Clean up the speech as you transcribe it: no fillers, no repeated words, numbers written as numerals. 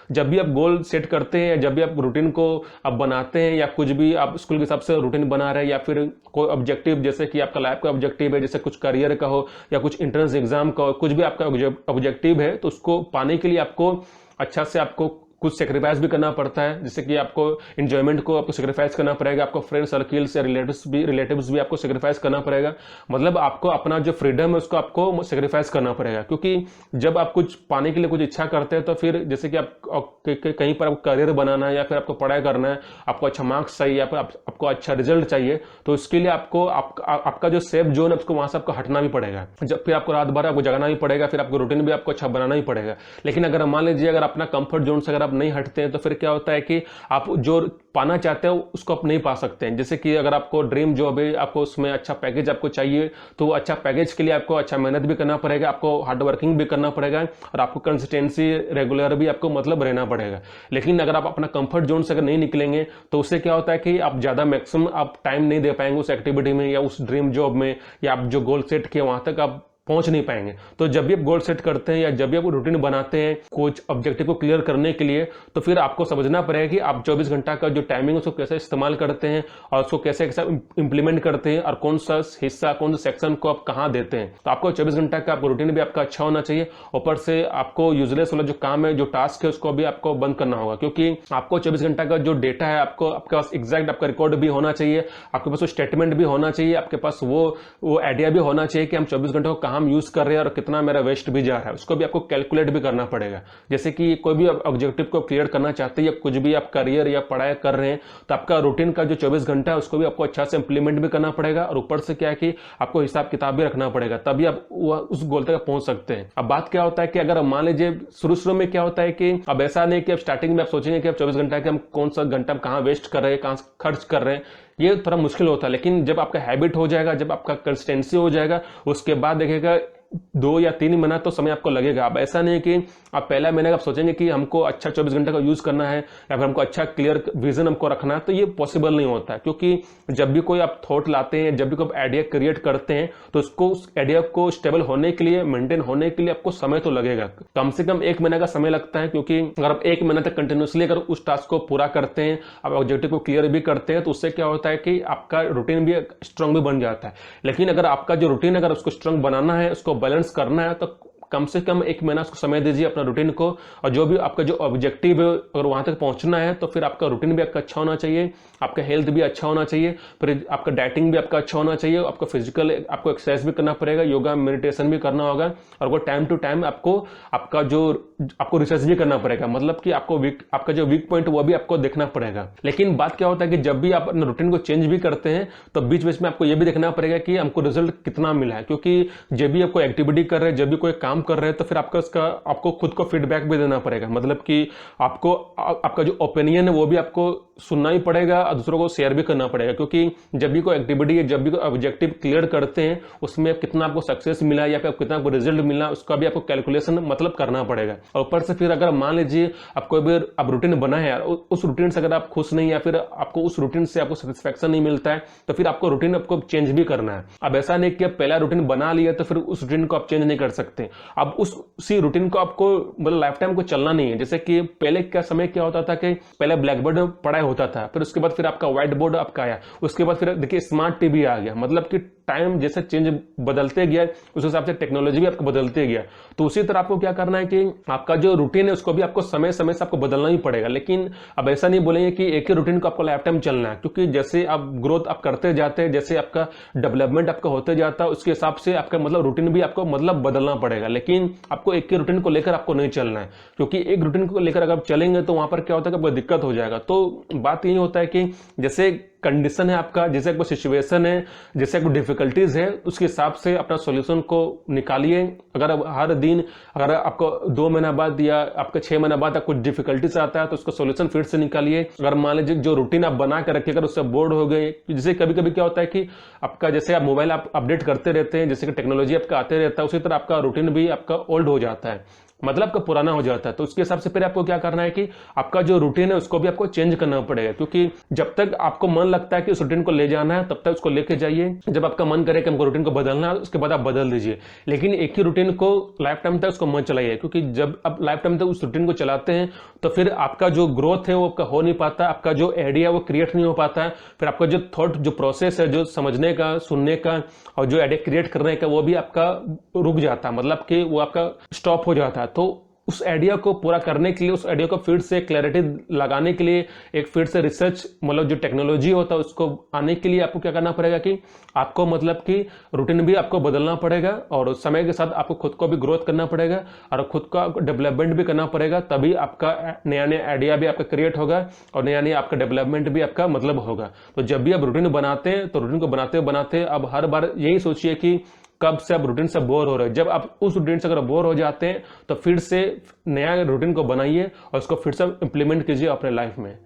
जब भी आप गोल सेट करते हैं, जब भी आप रूटीन को आप बनाते हैं, या कुछ भी आप स्कूल के हिसाब से रूटीन बना रहे हैं, या फिर कोई ऑब्जेक्टिव जैसे कि आपका लाइफ का ऑब्जेक्टिव है, जैसे कुछ करियर का हो या कुछ एंट्रेंस एग्जाम का हो, कुछ भी आपका ऑब्जेक्टिव है, तो उसको पाने के लिए आपको अच्छा से आपको कुछ सेक्रीफाइस भी करना पड़ता है। जैसे कि आपको इंजॉयमेंट को आपको सेक्रीफाइस करना पड़ेगा, आपको फ्रेंड सर्किल्स या रिलेटिव्स भी आपको सेक्रीफाइस करना पड़ेगा। मतलब आपको अपना जो फ्रीडम है उसको आपको सेक्रीफाइस करना पड़ेगा, क्योंकि जब आप कुछ पाने के लिए कुछ इच्छा करते हैं तो फिर जैसे कि आप कहीं पर आपको करियर बनाना है या फिर आपको पढ़ाई करना है, आपको अच्छा मार्क्स चाहिए या फिर आपको अच्छा रिजल्ट चाहिए, तो उसके लिए आपको आपका जो सेफ जोन है उसको वहां से आपको हटना भी पड़ेगा। जब फिर आपको रात भर आपको जगाना भी पड़ेगा, फिर आपको रूटीन भी आपको अच्छा बनाना ही पड़ेगा। लेकिन अगर मान लीजिए अगर अपना कंफर्ट जोन से अगर आप नहीं हटते हैं तो फिर क्या होता है कि आप जो पाना चाहते हो उसको आप नहीं पा सकते हैं। जैसे कि अगर आपको ड्रीम जॉब है, आपको उसमें अच्छा पैकेज आपको चाहिए, तो अच्छा पैकेज के लिए आपको अच्छा मेहनत भी करना पड़ेगा, आपको हार्ड वर्किंग भी करना पड़ेगा, और आपको कंसिस्टेंसी रेगुलर भी आपको मतलब रहना पड़ेगा। लेकिन अगर आप अपना कंफर्ट जोन से अगर नहीं निकलेंगे तो उससे क्या होता है कि आप ज्यादा मैक्सिमम आप टाइम नहीं दे पाएंगे उस एक्टिविटी में या उस ड्रीम जॉब में, या आप जो गोल सेट किए वहां तक आप पहुंच नहीं पाएंगे। तो जब भी आप गोल सेट करते हैं या जब भी आप रूटीन बनाते हैं कुछ ऑब्जेक्टिव को क्लियर करने के लिए, तो फिर आपको समझना पड़ेगा कि आप 24 घंटा का जो टाइमिंग है उसको कैसे इस्तेमाल करते हैं और उसको कैसे कैसे इंप्लीमेंट करते हैं, और कौन सा हिस्सा कौन सा सेक्शन को आप कहां देते हैं। तो आपको 24 घंटा का रूटीन भी आपका अच्छा होना चाहिए। ऊपर से आपको यूजलेस वाला जो काम है, जो टास्क है, उसको भी आपको बंद करना होगा, क्योंकि आपको 24 घंटा का जो डेटा है आपको आपके पास एग्जैक्ट आपका रिकॉर्ड भी होना चाहिए, आपके पास वो स्टेटमेंट भी होना चाहिए, आपके पास वो आइडिया भी होना चाहिए कि हम 24 घंटे को कहां यूज कर रहे हैं और कितना मेरा वेस्ट भी जा रहा है, उसको भी आपको कैलकुलेट भी करना पड़ेगा। जैसे कि कोई भी ऑब्जेक्टिव को क्लियर करना चाहते हैं या कुछ भी आप करियर या पढ़ाई कर रहे हैं, तो आपका रूटीन का जो 24 घंटा है उसको भी आपको अच्छा से इंप्लीमेंट भी करना पड़ेगा, और ऊपर से क्या है कि आपको हिसाब किताब भी रखना पड़ेगा, तभी आप उस गोल तक पहुंच सकते हैं। अब बात क्या होता है कि अगर मान लीजिए शुरू में क्या होता है कि अब ऐसा नहीं कि आप स्टार्टिंग में आप सोचेंगे कि आप 24 घंटा के हम कौन सा घंटा कहां वेस्ट कर रहे हैं, कहां खर्च कर रहे हैं, ये थोड़ा मुश्किल होता है। लेकिन जब आपका हैबिट हो जाएगा, जब आपका कंसिस्टेंसी हो जाएगा, उसके बाद देखिएगा 2 या 3 महीना तो समय आपको लगेगा। अब ऐसा नहीं है कि आप पहला महीने आप सोचेंगे कि हमको अच्छा 24 घंटे का यूज करना है या फिर हमको अच्छा क्लियर विजन हमको रखना है, तो ये पॉसिबल नहीं होता है। क्योंकि जब भी कोई आप थॉट लाते हैं, जब भी कोई आइडिया क्रिएट करते हैं, तो उसको उस आइडिया को स्टेबल होने के लिए, मेंटेन होने के लिए आपको समय तो लगेगा, कम से कम 1 महीने का समय लगता है। क्योंकि अगर आप 1 महीने तक कंटिन्यूसली अगर उस टास्क को पूरा करते हैं, आप ऑब्जेक्टिव को क्लियर भी करते हैं, तो उससे क्या होता है कि आपका रूटीन भी स्ट्रांग भी बन जाता है। लेकिन अगर आपका जो रूटीन अगर उसको स्ट्रांग बनाना है, उसको बैलेंस करना है, तो कम से कम 1 महीना उसको समय दीजिए अपना रूटीन को, और जो भी आपका जो ऑब्जेक्टिव है अगर वहां तक पहुंचना है तो फिर आपका रूटीन भी आपका अच्छा होना चाहिए, आपका हेल्थ भी अच्छा होना चाहिए, फिर आपका डाइटिंग भी आपका अच्छा होना चाहिए, आपको फिजिकल आपको एक्सरसाइज भी करना पड़ेगा, योगा मेडिटेशन भी करना होगा, और वो टाइम टू टाइम आपको रिसर्च भी करना पड़ेगा। मतलब कि आपका जो वीक पॉइंट वो भी आपको देखना पड़ेगा। लेकिन बात क्या होता है कि जब भी आप अपने रूटीन को चेंज भी करते हैं तो बीच बीच में आपको ये भी देखना पड़ेगा कि हमको रिजल्ट कितना मिला है, क्योंकि जब भी आप कोई एक्टिविटी कर रहे हैं, जब भी कोई काम कर रहे हैं, तो फिर आपको खुद को फीडबैक भी देना पड़ेगा। मतलब कि आपका जो ओपिनियन है वो भी आपको सुनना ही पड़ेगा और दूसरों को शेयर भी करना पड़ेगा। क्योंकि जब भी कोई एक्टिविटी है, जब भी कोई ऑब्जेक्टिव क्लियर करते हैं, उसमें कितना आपको सक्सेस मिला या फिर कितना आपको रिजल्ट मिला, उसका भी आपको कैलकुलेशन मतलब करना पड़ेगा। और ऊपर से फिर अगर मान लीजिए आपको भी आप रूटीन बना है, उस रूटीन से अगर आप खुश नहीं या फिर आपको उस रूटीन से आपको सेटिस्फैक्शन नहीं मिलता है, तो फिर आपको रूटीन आपको चेंज भी करना है। अब ऐसा नहीं कि आप पहला रूटीन बना लिया तो फिर उस रूटीन को आप चेंज नहीं कर सकते। अब उसी रूटीन को आपको मतलब लाइफ टाइम को चलना नहीं है। जैसे कि पहले क्या समय क्या होता था कि पहले ब्लैक बोर्ड में पढ़ाई होता था, फिर उसके बाद फिर आपका व्हाइट बोर्ड आपका आया, उसके बाद फिर देखिए स्मार्ट टीवी आ गया। मतलब कि टाइम जैसे चेंज बदलते गया उस हिसाब से टेक्नोलॉजी भी आपको बदलते गया। तो उसी तरह आपको क्या करना है कि आपका जो रूटीन है उसको भी आपको समय समय से आपको बदलना ही पड़ेगा। लेकिन अब ऐसा नहीं बोलेंगे कि एक ही रूटीन को आपको लाइफ टाइम चलना है, क्योंकि जैसे आप ग्रोथ आप करते जाते हैं, जैसे आपका डेवलपमेंट आपका होते जाता है, उसके हिसाब से आपका मतलब रूटीन भी आपको मतलब बदलना पड़ेगा। लेकिन आपको एक ही रूटीन को लेकर आपको नहीं चलना है, क्योंकि एक रूटीन को लेकर अगर आप चलेंगे तो वहां पर क्या होता है कि आपको दिक्कत हो जाएगा। तो बात यही होता है कि जैसे कंडीशन है आपका, जैसे आपको सिचुएशन है, जैसे आपको डिफिकल्टीज है, उसके हिसाब से अपना सॉल्यूशन को निकालिए। अगर हर दिन अगर आपको 2 महीना बाद या आपके 6 महीना बाद कुछ डिफिकल्टीज आता है तो उसका सॉल्यूशन फिर से निकालिए। अगर मान लीजिए जो रूटीन आप बना के रखिए अगर उससे बोर्ड हो गए, जैसे कभी कभी क्या होता है कि आपका जैसे आप मोबाइल आप अपडेट करते रहते हैं, जैसे कि टेक्नोलॉजी आपका आते रहता है, उसी तरह आपका रूटीन भी आपका ओल्ड हो जाता है। मतलब का पुराना हो जाता है। तो उसके हिसाब से फिर आपको क्या करना है कि आपका जो रूटीन है उसको भी आपको चेंज करना पड़ेगा, क्योंकि जब तक आपको मन लगता है कि उस रूटीन को ले जाना है तब तक उसको लेके जाइए। जब आपका मन करे कि हमको रूटीन को बदलना है उसके बाद आप बदल दीजिए, लेकिन एक ही रूटीन को लाइफ टाइम तक उसको मत चलाइए, क्योंकि जब आप लाइफ टाइम तक उस रूटीन को चलाते हैं तो फिर आपका जो ग्रोथ है वो आपका हो नहीं पाता, आपका जो आइडिया वो क्रिएट नहीं हो पाता है, फिर आपका जो थॉट जो प्रोसेस है जो समझने का, सुनने का और जो आइडिया क्रिएट करने का वो भी आपका रुक जाता है, मतलब कि वो आपका स्टॉप हो जाता है। तो उस आइडिया को पूरा करने के लिए, उस आइडिया को फिर से क्लैरिटी लगाने के लिए, एक फिर से रिसर्च मतलब जो टेक्नोलॉजी होता है उसको आने के लिए आपको क्या करना पड़ेगा कि आपको मतलब कि रूटीन भी आपको बदलना पड़ेगा और समय के साथ आपको खुद को भी ग्रोथ करना पड़ेगा और खुद का डेवलपमेंट भी करना पड़ेगा, तभी आपका नया नया आइडिया भी आपका क्रिएट होगा और नया नया आपका डेवलपमेंट भी आपका मतलब होगा। तो जब भी आप रूटीन बनाते हैं तो रूटीन को बनाते बनाते अब हर बार यही सोचिए कि कब से आप रूटीन से बोर हो रहे हो। जब आप उस रूटीन से अगर बोर हो जाते हैं तो फिर से नया रूटीन को बनाइए और उसको फिर से इंप्लीमेंट कीजिए अपने लाइफ में।